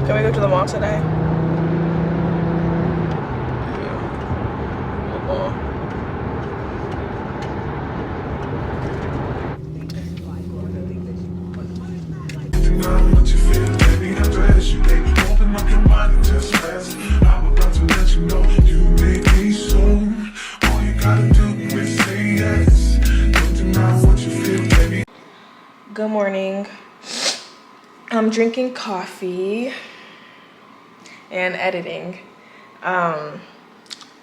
Can we go to the mall today? What you feel, baby, I'm dressed. You baby, open up your mind and just rest. I'm about to let you know you make me so. All you gotta do is say yes. Don't deny what you feel, baby. Good morning. I'm drinking coffee and editing.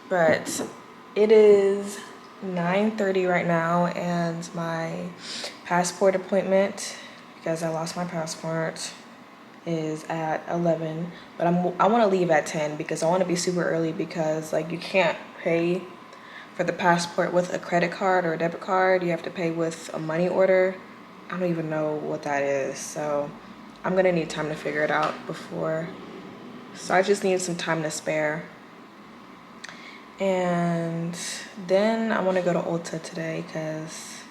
But it is 9:30 right now, and my passport appointment, because I lost my passport, is at 11. But I want to leave at 10 because I want to be super early, because like you can't pay for the passport with a credit card or a debit card. You have to pay with a money order. I don't even know what that is, so I'm gonna need time to figure it out before. So I just need some time to spare. And then I want to go to Ulta today because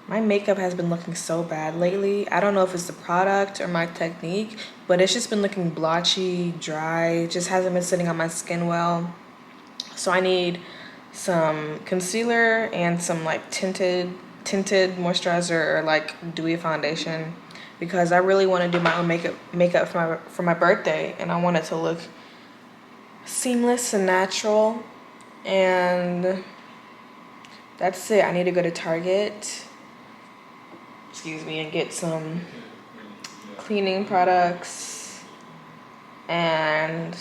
my makeup has been looking so bad lately. I don't know if it's the product or my technique, but it's just been looking blotchy, dry. It just hasn't been sitting on my skin well. So I need some concealer and some like tinted moisturizer or like dewy foundation, because I really want to do my own makeup for my birthday, and I want it to look seamless and natural. And that's it. I need to go to Target, and get some cleaning products, and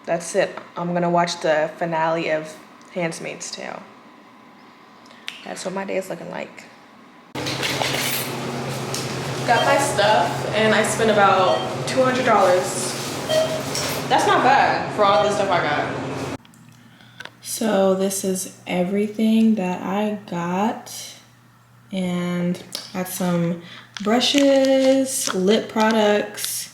that's it. I'm gonna watch the finale of Handmaid's Tale. That's what my day is looking like. Got my stuff, and I spent about $200. That's not bad for all the stuff I got. So this is everything that I got, and got some brushes, lip products.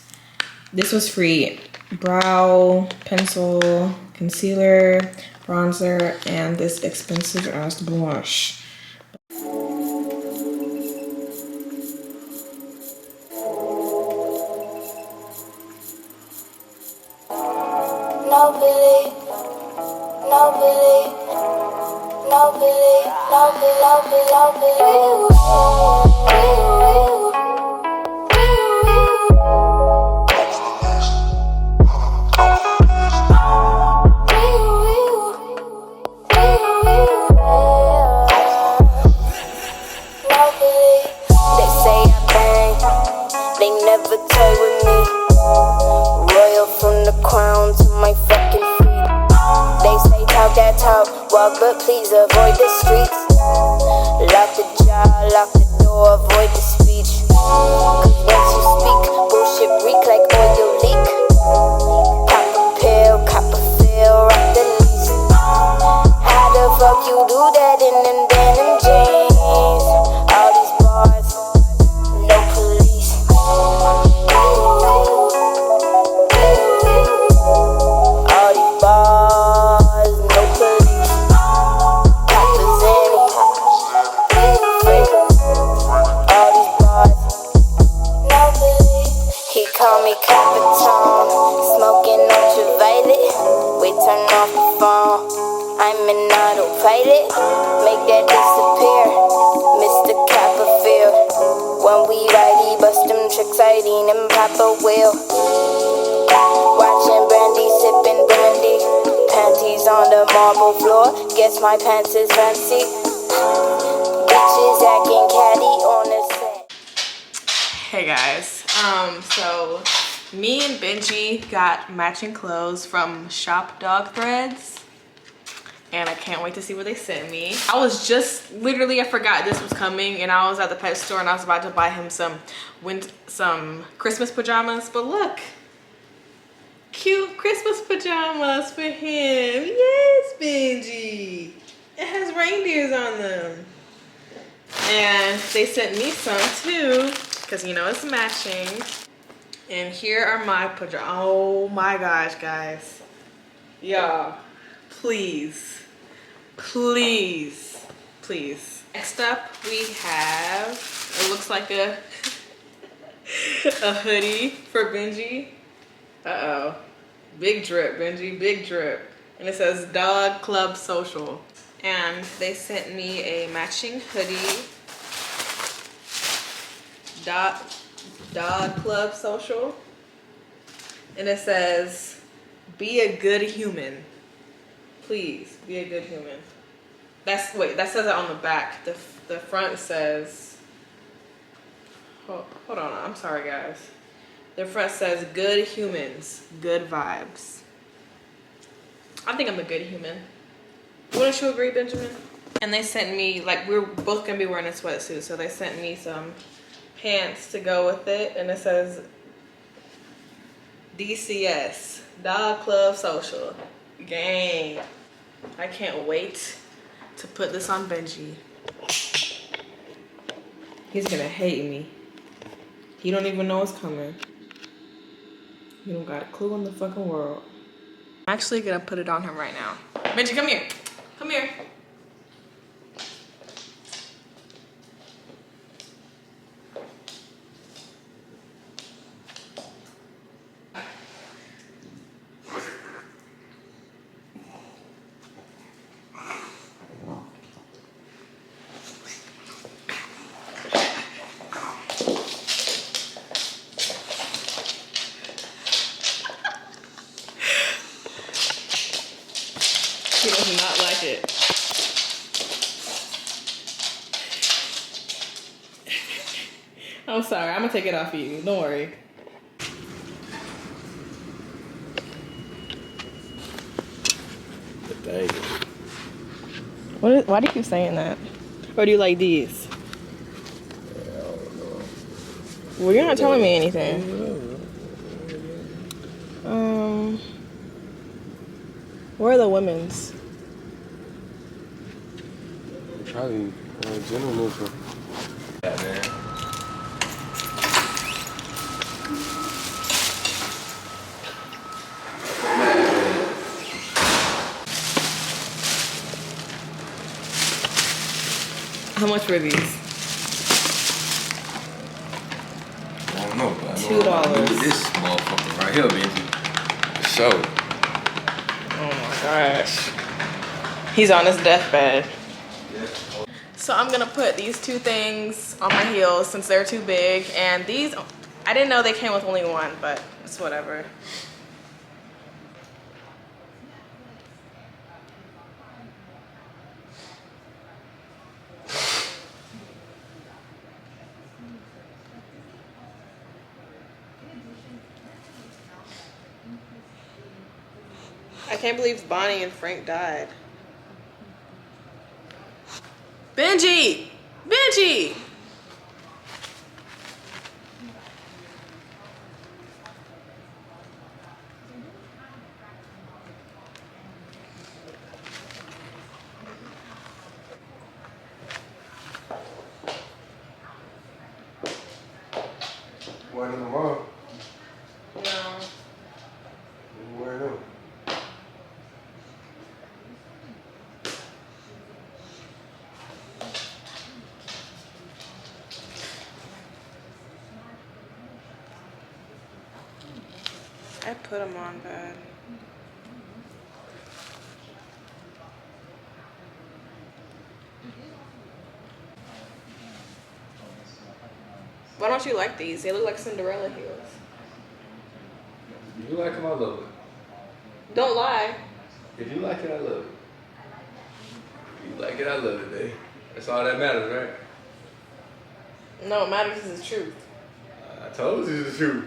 This was free. Brow pencil, concealer, bronzer, and this expensive ass blush. But please avoid the streets. Lock the jaw, lock the door, avoid the speech. Cause once you speak, bullshit reek like oil leak. Cop a pill, cop a feel, rock the lease. How the fuck you do that in them denim jeans? All these bars, no police. All these bars, no police. Call me Capitan, smoking ultraviolet. We turn off the phone, I'm in autopilot. Make that disappear, Mr. Copperfield. When we ride, he bust them tricks, I and Papa will. Watching Brandy, sipping brandy. Panties on the marble floor, guess my pants is fancy. Bitches acting catty on the set. Hey guys. So me and Benji got matching clothes from Shop Dog Threads, and I can't wait to see what they sent me. I was just literally, I forgot this was coming, and I was at the pet store and I was about to buy him some Christmas pajamas, but look, cute Christmas pajamas for him. Yes, Benji. It has reindeers on them. And they sent me some too, because you know it's matching. And here are my pajamas. Oh my gosh, guys. Y'all, please, please, please. Next up we have, it looks like a a hoodie for Benji. Uh-oh. Big drip, Benji, big drip. And it says Dog Club Social. And they sent me a matching hoodie. Dog Club Social. And it says, be a good human. Please, be a good human. That says it on the back. The front says, hold on, I'm sorry guys. The front says, good humans, good vibes. I think I'm a good human. Wouldn't you agree, Benjamin? And they sent me, like, we're both gonna be wearing a sweatsuit, so they sent me some pants to go with it, and it says DCS, Dog Club Social. Gang. I can't wait to put this on Benji. He's gonna hate me. He don't even know it's coming. He don't got a clue in the fucking world. I'm actually gonna put it on him right now. Benji, come here. Come here. He does not like it. I'm sorry, I'm gonna take it off of you. Don't worry. Dang. Why do you keep saying that? Or do you like these? I don't know. Well, you're not telling me anything. Where are the women's? Probably gentlemen for. Yeah, man. How much were these? I don't know, but I know $2. Look at this motherfucker right here, Benji. For sure. Oh my gosh. He's on his deathbed. So I'm gonna put these two things on my heels since they're too big. And these, I didn't know they came with only one, but it's whatever. I can't believe Bonnie and Frank died. Benji! Benji! Wearing them tomorrow. No. You wearing them? I put them on bad. Why don't you like these? They look like Cinderella heels. If you like them, I love it. Don't lie. If you like it, I love it. If you like it, I love it, babe. That's all that matters, right? No, what matters is the truth. I told you the truth.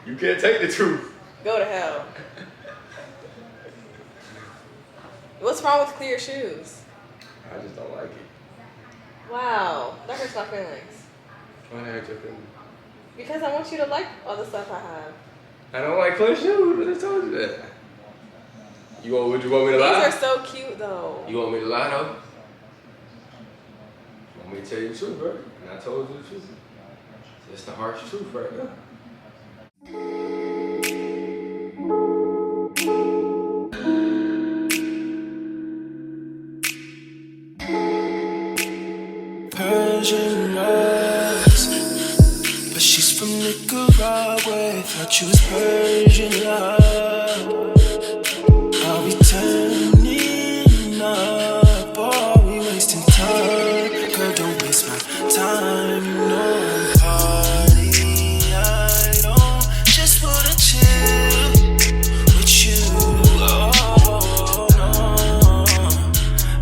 You can't take the truth. Go to hell. What's wrong with clear shoes? I just don't like it. Wow, that hurts my feelings. Why hurt your feelings? Because I want you to like all the stuff I have. I don't like clear shoes. I just told you that. Would you want me to These lie? are so cute though. You want me to lie though? Want me to tell you the truth, right? And I told you the truth. It's the harsh truth right now. Persian eyes, but she's from Nicaragua. rock with. Thought you was Persian love. Are we turning up or are we wasting time? Girl, don't waste my time. No party. I don't just wanna chill with you. Oh no,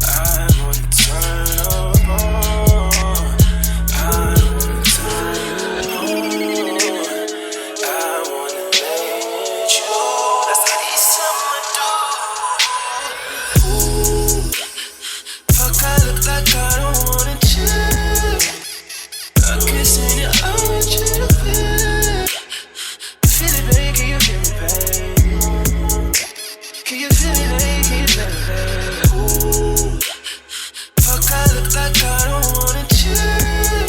I wanna turn up on. I wanna turn you on. I wanna let you. That's how these summer do. Ooh, fuck, I look like I don't wanna chill. I'm kissing your eyes, you to feel. Feel it, baby, can you feel me, babe? Can you feel me, babe? Can you feel me, babe? Ooh, fuck, I look like I don't wanna chill.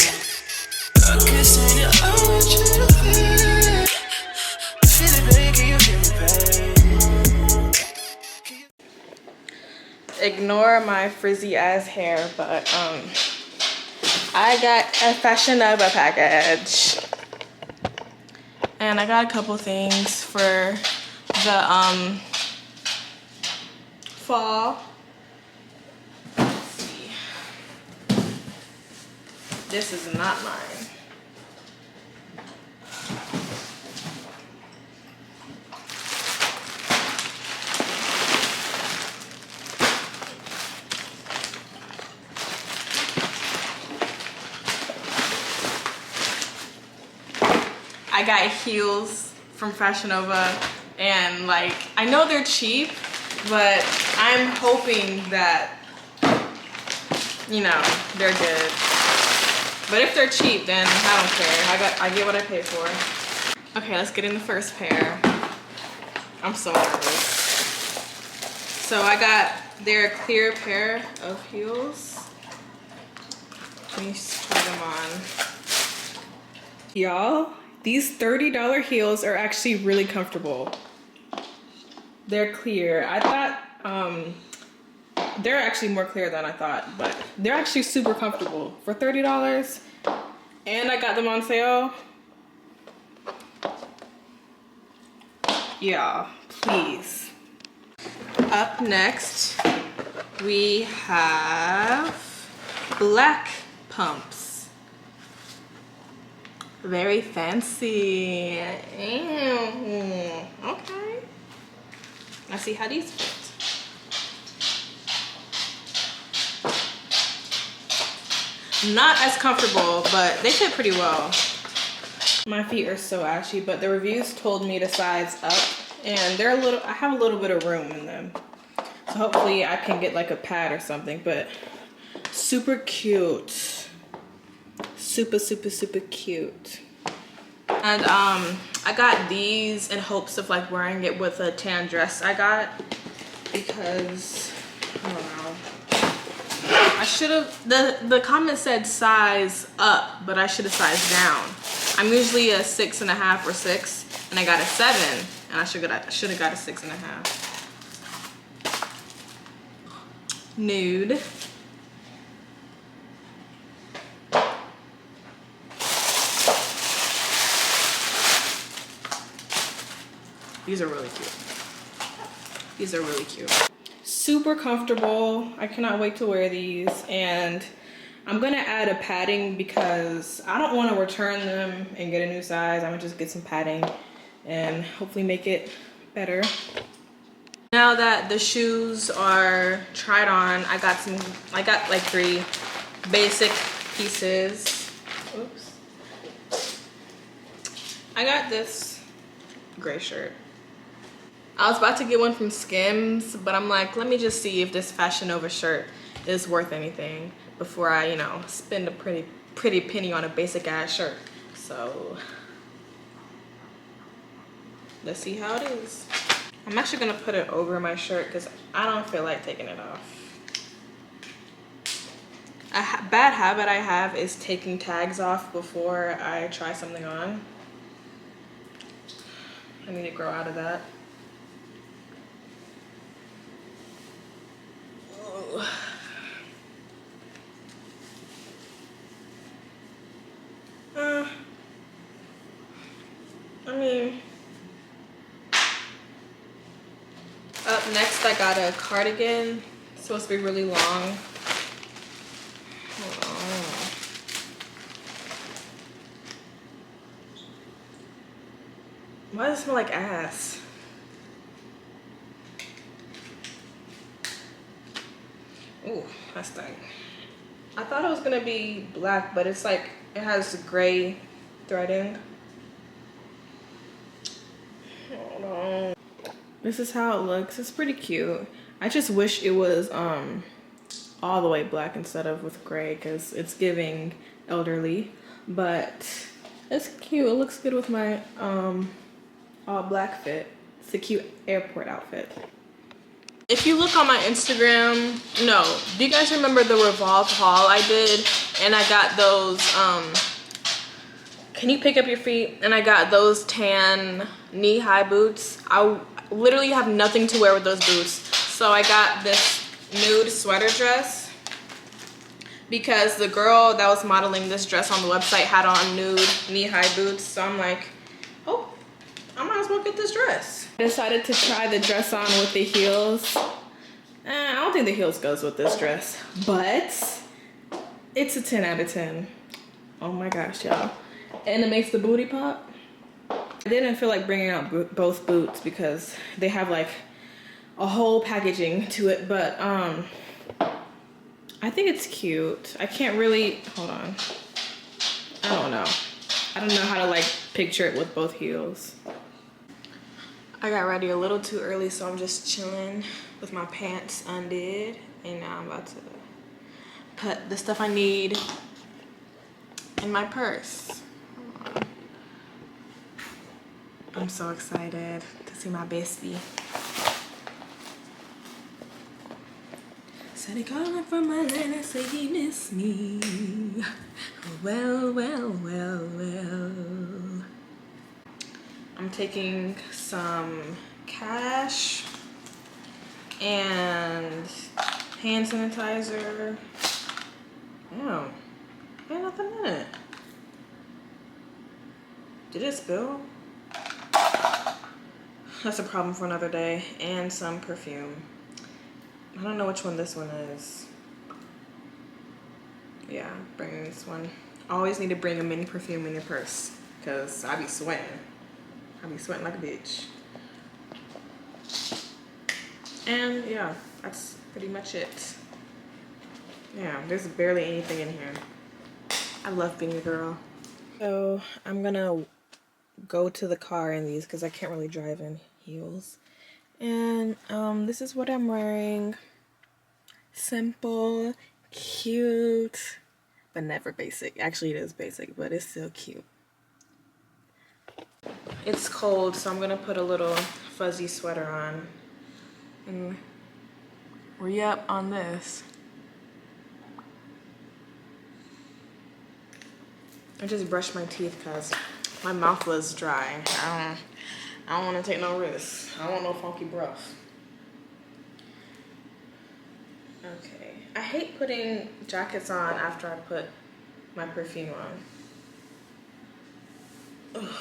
I'm kissing your eyes, you to feel. Feel it, baby, can you feel me, babe? Ignore my frizzy ass hair, but I got a Fashion Nova package. And I got a couple things for the fall. Let's see. This is not mine. I got heels from Fashion Nova, and like, I know they're cheap, but I'm hoping that, you know, they're good. But if they're cheap, then I don't care. I get what I pay for. Okay, let's get in the first pair. I'm so nervous. So I got their clear pair of heels. Let me try them on. Y'all, these $30 heels are actually really comfortable. They're clear. I thought they're actually more clear than I thought, but they're actually super comfortable for $30. And I got them on sale. Yeah, please. Up next, we have black pumps. Very fancy. Ew. Okay. Let's see how these fit. Not as comfortable, but they fit pretty well. My feet are so ashy, but the reviews told me to size up, and they're I have a little bit of room in them. So hopefully I can get like a pad or something, but super cute. Super, super, super cute. And I got these in hopes of like wearing it with a tan dress I got, because I don't know. I should have, the comment said size up, but I should have sized down. I'm usually a 6.5 or 6, and I got a 7, and I should have got a 6.5. Nude. These are really cute. These are really cute. Super comfortable. I cannot wait to wear these. And I'm gonna add a padding because I don't want to return them and get a new size. I'm gonna just get some padding and hopefully make it better. Now that the shoes are tried on, I got like 3 basic pieces. Oops. I got this gray shirt. I was about to get one from Skims, but I'm like, let me just see if this Fashion Nova shirt is worth anything before I, you know, spend a pretty penny on a basic ass shirt. So let's see how it is. I'm actually gonna put it over my shirt because I don't feel like taking it off. A bad habit I have is taking tags off before I try something on. I need to grow out of that. Up next, I got a cardigan. It's supposed to be really long. Hold on. Why does it smell like ass? Ooh, that's stinks. I thought it was gonna be black, but it's like, it has gray threading. Hold on. This is how it looks. It's pretty cute. I just wish it was all the way black instead of with gray, because it's giving elderly, but it's cute. It looks good with my all black fit. It's a cute airport outfit. If you look on my Instagram, no, do you guys remember the Revolve haul I did? And I got those, can you pick up your feet? And I got those tan knee-high boots. I literally have nothing to wear with those boots. So I got this nude sweater dress because the girl that was modeling this dress on the website had on nude knee-high boots. So I'm like, oh, I might as well get this dress. I decided to try the dress on with the heels. I don't think the heels goes with this dress, but it's a 10 out of 10. Oh my gosh, y'all. And it makes the booty pop. I didn't feel like bringing out both boots because they have like a whole packaging to it, but I think it's cute. I can't really, hold on. I don't know. I don't know how to like picture it with both heels. I got ready a little too early, so I'm just chilling with my pants undid. And now I'm about to put the stuff I need in my purse. I'm so excited to see my bestie. Said he calling from Atlanta, say he miss me. Well, well, well, well. I'm taking some cash and hand sanitizer. Damn, ain't nothing in it. Did it spill? That's a problem for another day. And some perfume. I don't know which one this one is. Yeah, bringing this one. Always need to bring a mini perfume in your purse because I be sweating. I be sweating like a bitch. And yeah, that's pretty much it. Yeah, there's barely anything in here. I love being a girl. So I'm gonna go to the car in these because I can't really drive in heels. And this is what I'm wearing. Simple, cute, but never basic. Actually, it is basic, but it's still cute. It's cold, so I'm gonna put a little fuzzy sweater on and re-up on this. I just brushed my teeth because my mouth was dry. I don't want to take no risks. I don't want no funky breath. Okay. I hate putting jackets on after I put my perfume on. Ugh.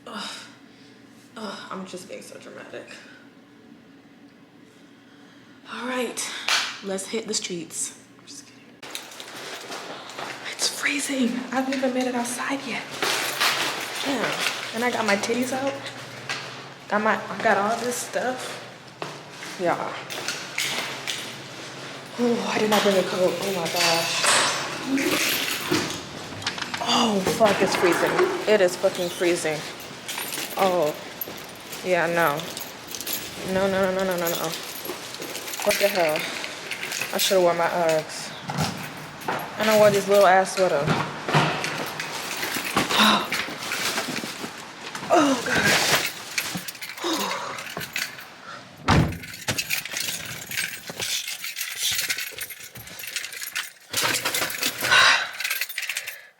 Ugh. Ugh. I'm just being so dramatic. All right, let's hit the streets. I'm just kidding. It's freezing. I haven't even made it outside yet. Yeah, and I got my titties out. I got all this stuff. Yeah. Oh, I did not bring a coat. Oh my gosh. Oh fuck, it's freezing. It is fucking freezing. Oh, yeah, no. No. What the hell? I should have worn my Uggs. And I wore this little ass sweater. Oh gosh.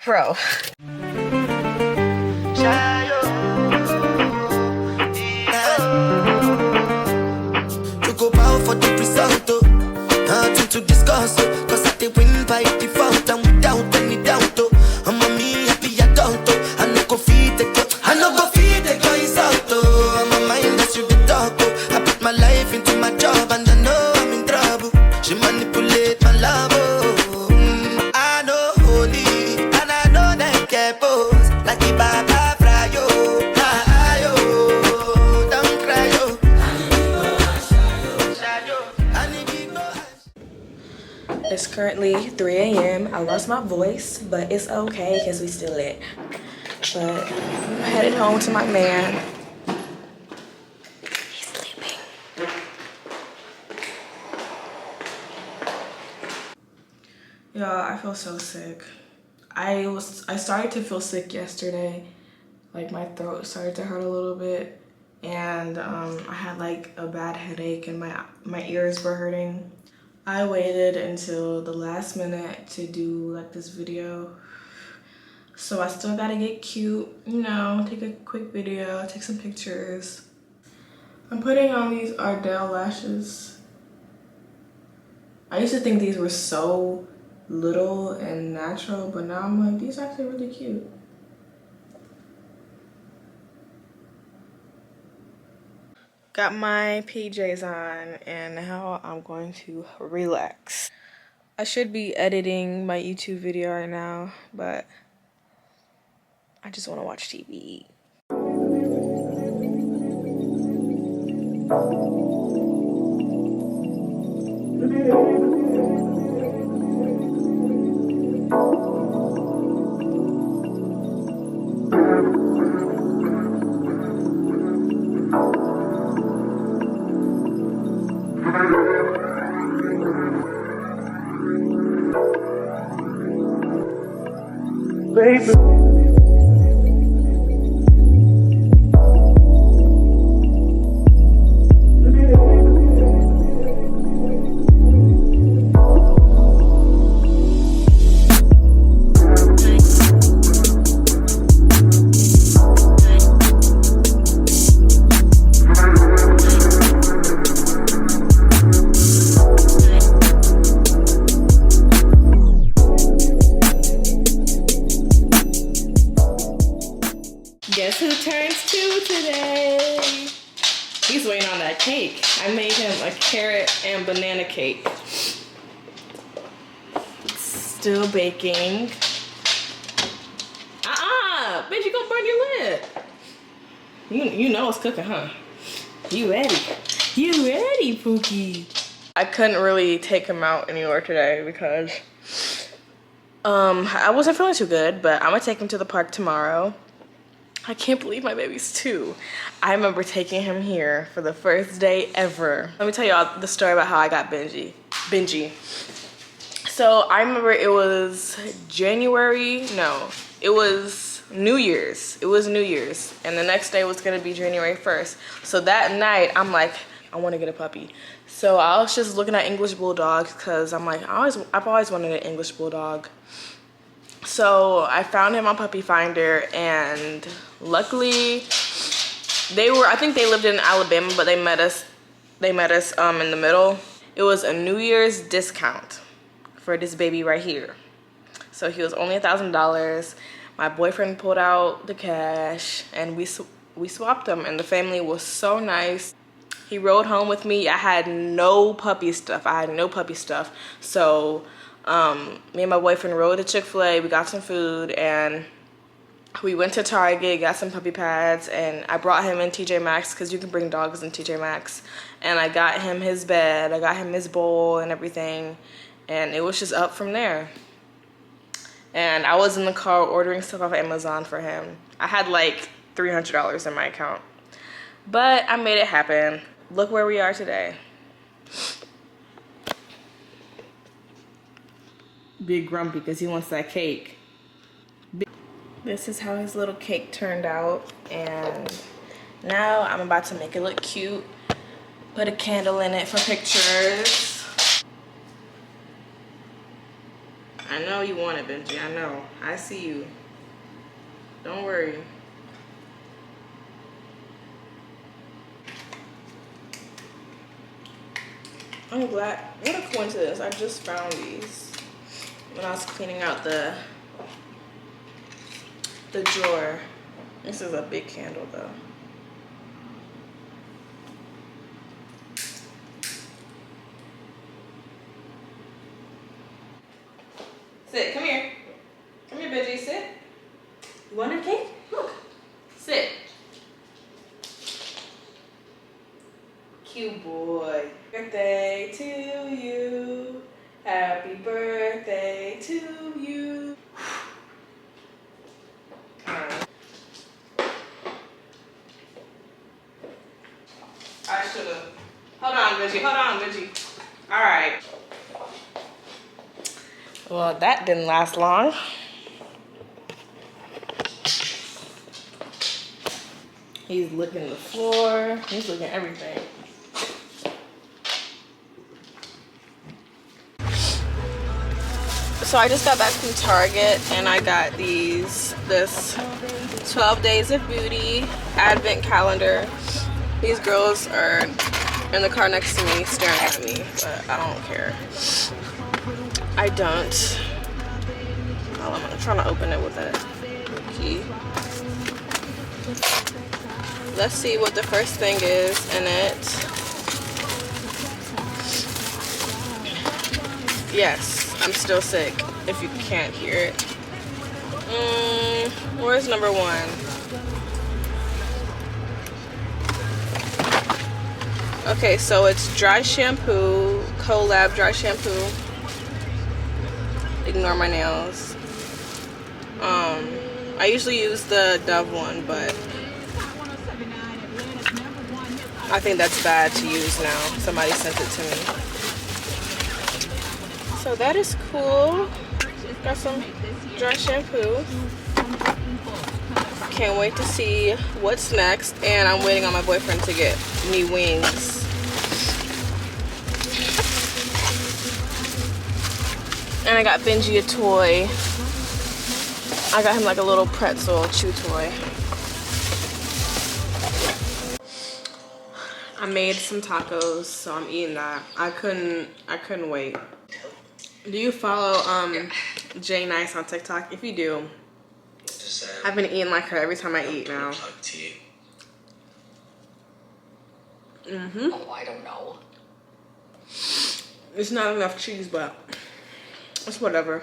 Bro. To discuss, cause I did win by default and without any doubt. It's currently 3 a.m. I lost my voice, but it's okay because we still lit. But I'm headed home to my man. He's sleeping. Y'all, I feel so sick. I started to feel sick yesterday. Like my throat started to hurt a little bit, and I had like a bad headache and my ears were hurting. I waited until the last minute to do like this video. So I still gotta get cute, you know, take a quick video, take some pictures. I'm putting on these Ardell lashes. I used to think these were so little and natural, but now I'm like, these are actually really cute. Got my PJs on and now I'm going to relax. I should be editing my YouTube video right now, but I just want to watch TV. Guess who turns 2 today? He's waiting on that cake. I made him a carrot and banana cake. Still baking. Bitch, you gonna burn your lip. You know it's cooking, huh? You ready? You ready, Pookie? I couldn't really take him out anywhere today because I wasn't feeling too good, but I'm gonna take him to the park tomorrow. I can't believe my baby's 2. I remember taking him here for the first day ever. Let me tell y'all the story about how I got Benji. So I remember it was it was New Year's. It was New Year's. And the next day was gonna be January 1st. So that night, I'm like, I wanna get a puppy. So I was just looking at English Bulldogs because I'm like, I've always wanted an English Bulldog. So I found him on Puppy Finder, and luckily I think they lived in Alabama, but they met us in the middle. It was a New Year's discount for this baby right here. So he was only $1,000. My boyfriend pulled out the cash and we swapped him, and the family was so nice. He rode home with me. I had no puppy stuff. So me and my boyfriend rode to Chick-fil-A, we got some food, and we went to Target, got some puppy pads, and I brought him in TJ Maxx because you can bring dogs in TJ Maxx. And I got him his bed, I got him his bowl and everything, and it was just up from there. And I was in the car ordering stuff off Amazon for him. I had like $300 in my account, but I made it happen. Look where we are today. Big grumpy because he wants that cake. This is how his little cake turned out, and now I'm about to make it look cute. Put a candle in it for pictures. I know you want it, Benji. I know. I see you. Don't worry. I'm glad. What a coincidence. I just found these when I was cleaning out the drawer. This is a big candle though. Sit, come here. Come here, Benji, sit. You want a cake? Look. Sit. Cute boy. Birthday to you. Happy Happy birthday to you. Alright. I should've. Hold on, Reggie. Alright. Well, that didn't last long. He's licking the floor. He's licking everything. So I just got back from Target and I got this 12 Days of Beauty Advent calendar. These girls are in the car next to me staring at me, but I don't care. I don't. I'm trying to open it with a key. Let's see what the first thing is in it. Yes, I'm still sick, if you can't hear it. Where's number 1? Okay, so it's dry shampoo, Colab dry shampoo. Ignore my nails. I usually use the Dove one, but I think that's bad to use now. Somebody sent it to me. So that is cool. Got some dry shampoo. Can't wait to see what's next. And I'm waiting on my boyfriend to get me wings. And I got Benji a toy. I got him like a little pretzel chew toy. I made some tacos, so I'm eating that. I couldn't wait. Do you follow Jay Nice on TikTok? If you do, I've been eating like her every time I eat now. Oh, I don't know. It's not enough cheese, but it's whatever.